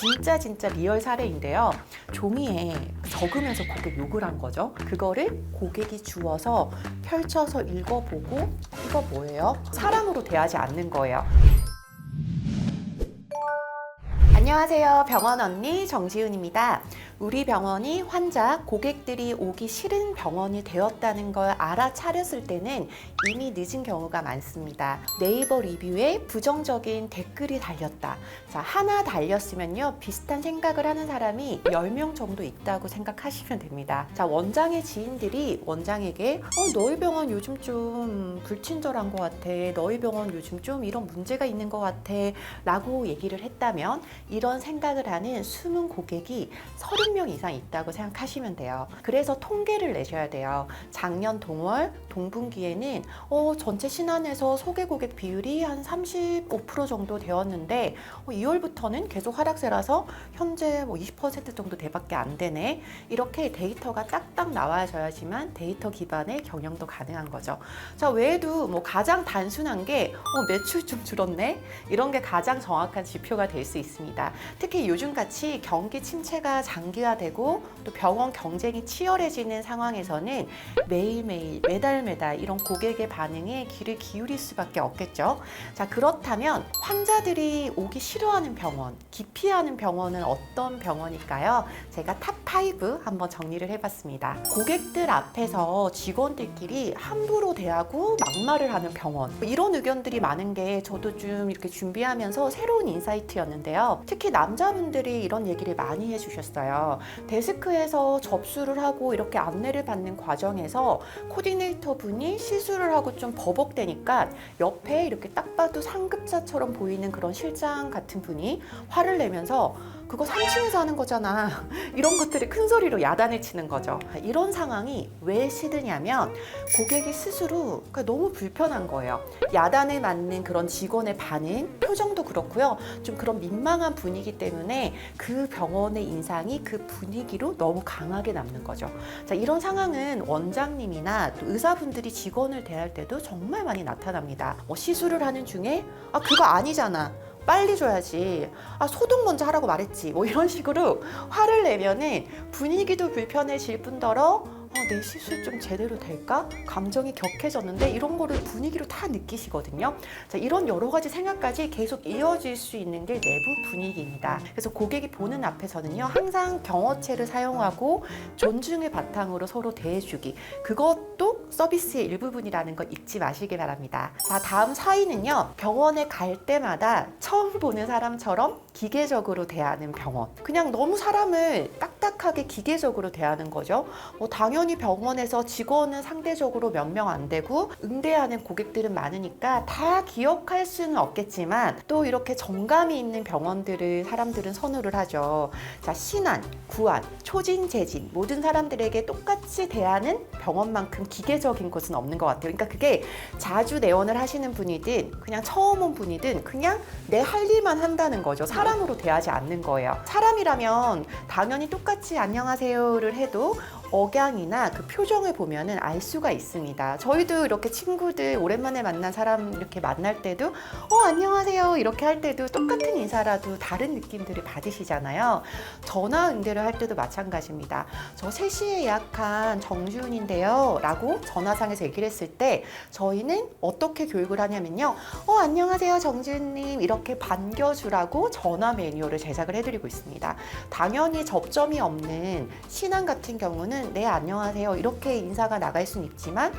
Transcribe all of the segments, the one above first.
진짜 리얼 사례인데요. 종이에 적으면서 고객 욕을 한 거죠. 그거를 고객이 주워서 펼쳐서 읽어보고 이거 뭐예요? 사람으로 대하지 않는 거예요. 안녕하세요. 병원 언니 정지훈입니다. 우리 병원이 환자, 고객들이 오기 싫은 병원이 되었다는 걸 알아차렸을 때는 이미 늦은 경우가 많습니다. 네이버 리뷰에 부정적인 댓글이 달렸다. 자, 하나 달렸으면요. 비슷한 생각을 하는 사람이 10명 정도 있다고 생각하시면 됩니다. 자, 원장의 지인들이 원장에게 너희 병원 요즘 좀 불친절한 것 같아. 너희 병원 요즘 좀 이런 문제가 있는 것 같아. 라고 얘기를 했다면 이런 생각을 하는 숨은 고객이 30명 이상 있다고 생각하시면 돼요. 그래서 통계를 내셔야 돼요. 작년 동월, 동분기에는 전체 신안에서 소개 고객 비율이 한 35% 정도 되었는데 2월부터는 계속 하락세라서 현재 20% 정도 대밖에 안 되네. 이렇게 데이터가 딱딱 나와줘야지만 데이터 기반의 경영도 가능한 거죠. 자, 외에도 가장 단순한 게 매출 좀 줄었네. 이런 게 가장 정확한 지표가 될 수 있습니다. 특히 요즘같이 경기 침체가 장기화되고 또 병원 경쟁이 치열해지는 상황에서는 매일매일 매달 이런 고객의 반응에 귀를 기울일 수밖에 없겠죠. 자, 그렇다면 환자들이 오기 싫어하는 병원, 기피하는 병원은 어떤 병원일까요? 제가 탑5 한번 정리를 해봤습니다. 고객들 앞에서 직원들끼리 함부로 대하고 막말을 하는 병원. 이런 의견들이 많은 게 저도 좀 이렇게 준비하면서 새로운 인사이트였는데요. 특히 남자분들이 이런 얘기를 많이 해주셨어요. 데스크에서 접수를 하고 이렇게 안내를 받는 과정에서 코디네이터 분이 실수를 하고 좀 버벅대니까 옆에 이렇게 딱 봐도 상급자처럼 보이는 그런 실장 같은 분이 화를 내면서 그거 3층에서 하는 거잖아. 이런 것들이 큰 소리로 야단을 치는 거죠. 이런 상황이 왜 싫으냐면 고객이 스스로 너무 불편한 거예요. 야단을 맞는 그런 직원의 반응, 표정도 그렇고요. 좀 그런 민망한 분위기 때문에 그 병원의 인상이 그 분위기로 너무 강하게 남는 거죠. 자, 이런 상황은 원장님이나 또 의사분들이 직원을 대할 때도 정말 많이 나타납니다. 시술을 하는 중에 그거 아니잖아. 빨리 줘야지. 소독 먼저 하라고 말했지. 이런 식으로 화를 내면은 분위기도 불편해질 뿐더러 내 시술 좀 제대로 될까? 감정이 격해졌는데 이런 거를 분위기로 다 느끼시거든요. 자, 이런 여러 가지 생각까지 계속 이어질 수 있는 게 내부 분위기입니다. 그래서 고객이 보는 앞에서는요, 항상 경어체를 사용하고 존중의 바탕으로 서로 대해주기. 그것도 서비스의 일부분이라는 거 잊지 마시길 바랍니다. 자, 다음 4위는요, 병원에 갈 때마다 처음 보는 사람처럼 기계적으로 대하는 병원. 그냥 너무 사람을 딱딱하게 기계적으로 대하는 거죠. 당연히 병원에서 직원은 상대적으로 몇 명 안 되고 응대하는 고객들은 많으니까 다 기억할 수는 없겠지만 또 이렇게 정감이 있는 병원들을 사람들은 선호를 하죠. 자, 신안, 구안, 초진, 재진 모든 사람들에게 똑같이 대하는 병원만큼 기계적인 것은 없는 것 같아요. 그러니까 그게 자주 내원을 하시는 분이든 그냥 처음 온 분이든 그냥 내 할 일만 한다는 거죠. 사람으로 대하지 않는 거예요. 사람이라면 당연히 똑같이 안녕하세요를 해도 억양이나 그 표정을 보면은 알 수가 있습니다. 저희도 이렇게 친구들 오랜만에 만난 사람 이렇게 만날 때도 안녕하세요 이렇게 할 때도 똑같은 인사라도 다른 느낌들을 받으시잖아요. 전화 응대를 할 때도 마찬가지입니다. 저 3시에 예약한 정주훈인데요 라고 전화상에서 얘기를 했을 때 저희는 어떻게 교육을 하냐면요, 안녕하세요 정주훈님 이렇게 반겨주라고 전화 매뉴얼을 제작을 해드리고 있습니다. 당연히 접점이 없는 신안 같은 경우는 네 안녕하세요 이렇게 인사가 나갈 수는 있지만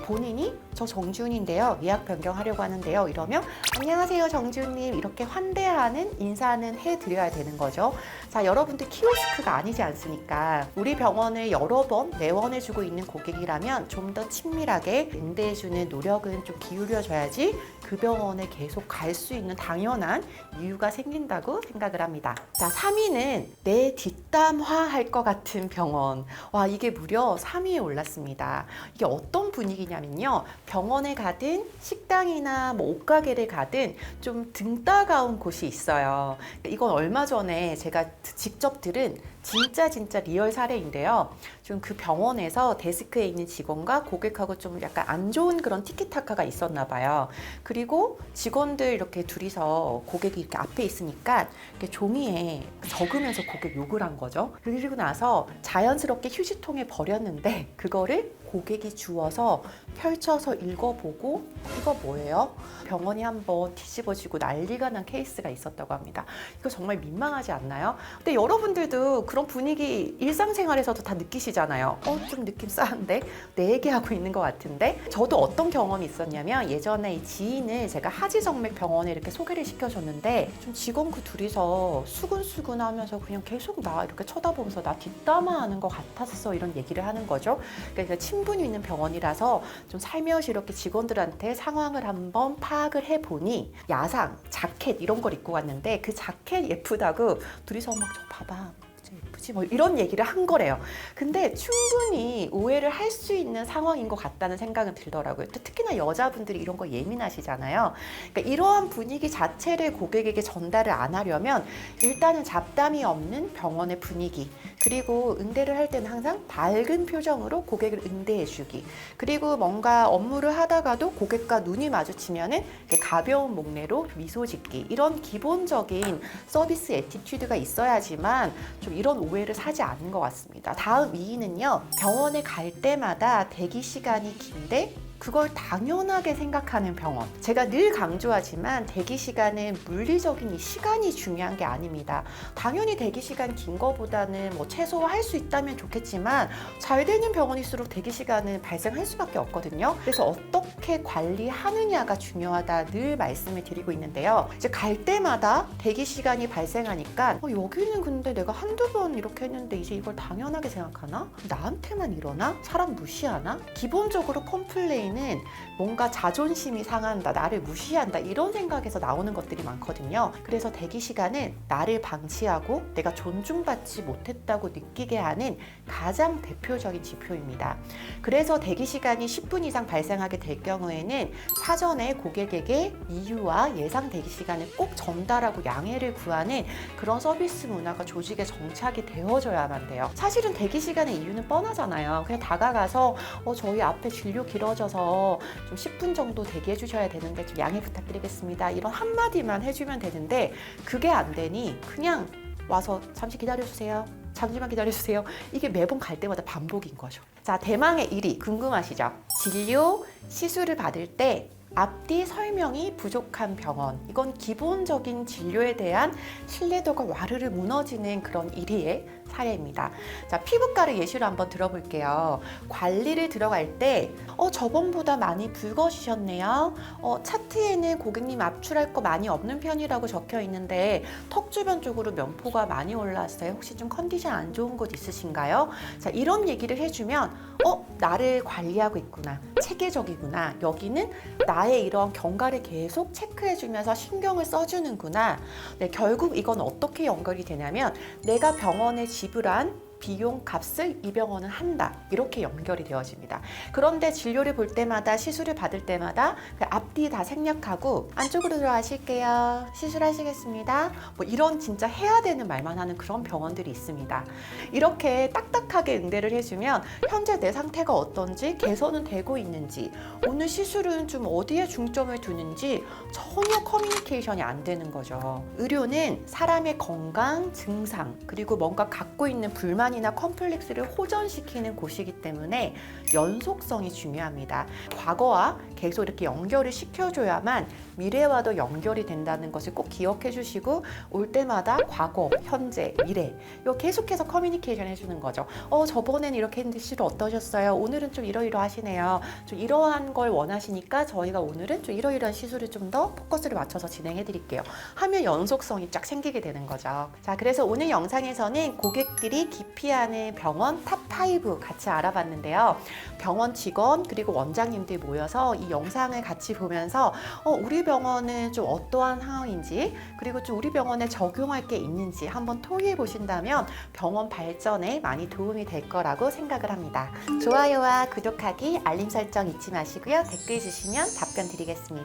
본인이 저 정주훈인데요 예약 변경하려고 하는데요 이러면 안녕하세요 정주훈님 이렇게 환대하는 인사는 해드려야 되는 거죠. 자, 여러분들 키오스크가 아니지 않습니까? 우리 병원을 여러 번 내원해주고 있는 고객이라면 좀 더 친밀하게 응대해주는 노력은 좀 기울여줘야지 그 병원에 계속 갈 수 있는 당연한 이유가 생긴다고 생각을 합니다. 자, 3위는 내 뒷담화할 것 같은 병원. 와, 이게 무려 3위에 올랐습니다. 이게 어떤 분위기냐면요, 병원에 가든 식당이나 옷가게를 가든 좀 등 따가운 곳이 있어요. 이건 얼마 전에 제가 직접 들은 진짜 리얼 사례인데요. 좀 그 병원에서 데스크에 있는 직원과 고객하고 좀 약간 안 좋은 그런 티키타카가 있었나 봐요. 그리고 직원들 이렇게 둘이서 고객이 이렇게 앞에 있으니까 이렇게 종이에 적으면서 고객 욕을 한 거죠. 그리고 나서 자연스럽게 휴지통에 버렸는데 그거를 고객이 주워서 펼쳐서 읽어보고 이거 뭐예요? 병원이 한번 뒤집어지고 난리가 난 케이스가 있었다고 합니다. 이거 정말 민망하지 않나요? 근데 여러분들도 그런 분위기 일상생활에서도 다 느끼시잖아요. 좀 느낌 싸한데? 내 얘기하고 있는 것 같은데? 저도 어떤 경험이 있었냐면 예전에 이 지인을 제가 하지정맥 병원에 이렇게 소개를 시켜줬는데 좀 직원 그 둘이서 수근수근 하면서 그냥 계속 나 이렇게 쳐다보면서 나 뒷담화하는 것 같았어 이런 얘기를 하는 거죠. 그러니까 친분이 있는 병원이라서 좀 살며시 이렇게 직원들한테 상황을 한번 파악을 해보니 야상, 자켓 이런 걸 입고 왔는데 그 자켓 예쁘다고 둘이서 막 저 봐봐 예쁘지 뭐 이런 얘기를 한 거래요. 근데 충분히 오해를 할 수 있는 상황인 것 같다는 생각은 들더라고요. 특히나 여자분들이 이런 거 예민하시잖아요. 그러니까 이러한 분위기 자체를 고객에게 전달을 안 하려면 일단은 잡담이 없는 병원의 분위기, 그리고 응대를 할 때는 항상 밝은 표정으로 고객을 응대해 주기, 그리고 뭔가 업무를 하다가도 고객과 눈이 마주치면은 가벼운 목례로 미소 짓기, 이런 기본적인 서비스 애티튜드가 있어야지만 좀 이런 오해를 사지 않는 것 같습니다. 다음 2위는요. 병원에 갈 때마다 대기 시간이 긴데 그걸 당연하게 생각하는 병원. 제가 늘 강조하지만 대기 시간은 물리적인 이 시간이 중요한 게 아닙니다. 당연히 대기 시간 긴 거보다는 뭐 최소화할 수 있다면 좋겠지만 잘 되는 병원일수록 대기 시간은 발생할 수밖에 없거든요. 그래서 어떻게 관리하느냐가 중요하다 늘 말씀을 드리고 있는데요. 이제 갈 때마다 대기 시간이 발생하니까 여기는 근데 내가 한두 번 이렇게 했는데 이제 이걸 당연하게 생각하나? 나한테만 이러나? 사람 무시하나? 기본적으로 컴플레인 는 뭔가 자존심이 상한다, 나를 무시한다 이런 생각에서 나오는 것들이 많거든요. 그래서 대기 시간은 나를 방치하고 내가 존중받지 못했다고 느끼게 하는 가장 대표적인 지표입니다. 그래서 대기 시간이 10분 이상 발생하게 될 경우에는 사전에 고객에게 이유와 예상 대기 시간을 꼭 전달하고 양해를 구하는 그런 서비스 문화가 조직에 정착이 되어져야만 돼요. 사실은 대기 시간의 이유는 뻔하잖아요. 그냥 다가가서 저희 앞에 진료 길어져서 좀 10분 정도 대기해 주셔야 되는데 좀 양해 부탁드리겠습니다. 이런 한마디만 해주면 되는데 그게 안 되니 그냥 와서 잠시 기다려주세요. 잠시만 기다려주세요. 이게 매번 갈 때마다 반복인 거죠. 자, 대망의 1위 궁금하시죠? 진료, 시술을 받을 때 앞뒤 설명이 부족한 병원. 이건 기본적인 진료에 대한 신뢰도가 와르르 무너지는 그런 1위의 사례입니다. 자, 피부과를 예시로 한번 들어볼게요. 관리를 들어갈 때 저번보다 많이 붉어지셨네요. 차트에는 고객님 압출할 거 많이 없는 편이라고 적혀 있는데 턱 주변 쪽으로 면포가 많이 올라왔어요. 혹시 좀 컨디션 안 좋은 곳 있으신가요? 자, 이런 얘기를 해주면 나를 관리하고 있구나. 체계적이구나. 여기는 나의 이런 경과를 계속 체크해주면서 신경을 써주는구나. 네, 결국 이건 어떻게 연결이 되냐면 내가 병원에 지불한 비용 값을 이 병원은 한다. 이렇게 연결이 되어집니다. 그런데 진료를 볼 때마다 시술을 받을 때마다 그 앞뒤 다 생략하고 안쪽으로 들어가실게요. 시술하시겠습니다. 뭐 이런 진짜 해야 되는 말만 하는 그런 병원들이 있습니다. 이렇게 딱딱하게 응대를 해주면 현재 내 상태가 어떤지, 개선은 되고 있는지, 오늘 시술은 좀 어디에 중점을 두는지 전혀 커뮤니케이션이 안 되는 거죠. 의료는 사람의 건강, 증상, 그리고 뭔가 갖고 있는 불만 이나 컴플렉스를 호전시키는 곳이기 때문에 연속성이 중요합니다. 과거와 계속 이렇게 연결을 시켜줘야만 미래와도 연결이 된다는 것을 꼭 기억해 주시고 올 때마다 과거, 현재, 미래 이거 계속해서 커뮤니케이션 해주는 거죠. 저번엔 이렇게 했는데 시술 어떠셨어요? 오늘은 좀 이러이러하시네요. 좀 이러한 걸 원하시니까 저희가 오늘은 좀 이러이러한 시술을 좀 더 포커스를 맞춰서 진행해 드릴게요. 하면 연속성이 쫙 생기게 되는 거죠. 자, 그래서 오늘 영상에서는 고객들이 기피하는 병원 탑5 같이 알아봤는데요. 병원 직원 그리고 원장님들 모여서 이 영상을 같이 보면서 우리 병원은 좀 어떠한 상황인지, 그리고 좀 우리 병원에 적용할 게 있는지 한번 토의해 보신다면 병원 발전에 많이 도움이 될 거라고 생각을 합니다. 좋아요와 구독하기, 알림 설정 잊지 마시고요. 댓글 주시면 답변 드리겠습니다.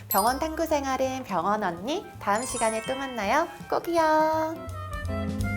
병원 탐구 생활은 병원 언니, 다음 시간에 또 만나요. 꼭이요.